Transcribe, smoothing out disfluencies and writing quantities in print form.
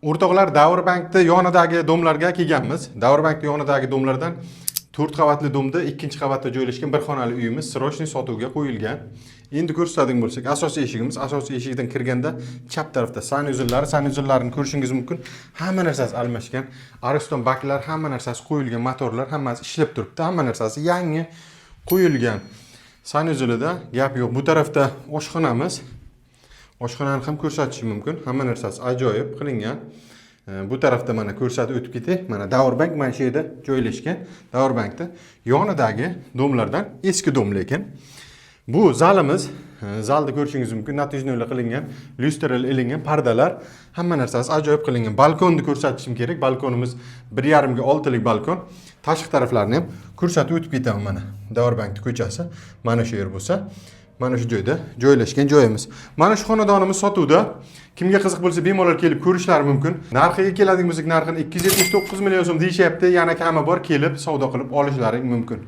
O'rtoqlar, Davrbankda yonidagi domlarga kelganmiz. Davrbankda yonidagi domlardan 4 qavatli domda 2-qavatda joylashgan bir xonali uyimiz srochniy sotuvga qo'yilgan. Endi ko'rsatadigan bo'lsak, asosiy eshigimiz, asosiy eshikdan kirganda chap tarafda sanuzellarini ko'rishingiz mumkin. Hamma narsasi almashgan. Ariston baklar, hamma narsasi qo'yilgan, motorlar hammasi ishlab turibdi. Hamma narsasi yangi qo'yilgan. Sanuzelida gap yo'q. Bu tarafda oshxonamiz. Oshxonani ham ko'rsatishim mumkin. Hamma narsasi ajoyib qilingan. Bu tarafda mana ko'rsatib o'tib ketdik. Mana Davrbank mana shu yerda joylashgan. Davrbankda yonidagi domlardan eski dom lekin. Bu zalimiz. Zalda ko'rishingiz mumkin. Natijno'li qilingan, lyustral ilingan pardalar, hamma narsasi ajoyib qilingan. Balkonni ko'rsatishim kerak. Balkonimiz 1,5 ga 6 lik balkon. Tashqi taraflarini ham ko'rsatib o'tib ketaman mana. Davrbankning ko'chasi mana shu yer bo'lsa, mana shu joyda joylashgan joyimiz. Mana shu xonadonimiz sotuvda. Kimga qiziq bo'lsa bemalol kelib ko'rishlari mumkin. Narxiga keladigan bo'lsak, narxini 279 million so'm deyishyapti. Yana kami bor, kelib savdo qilib olishlari mumkin.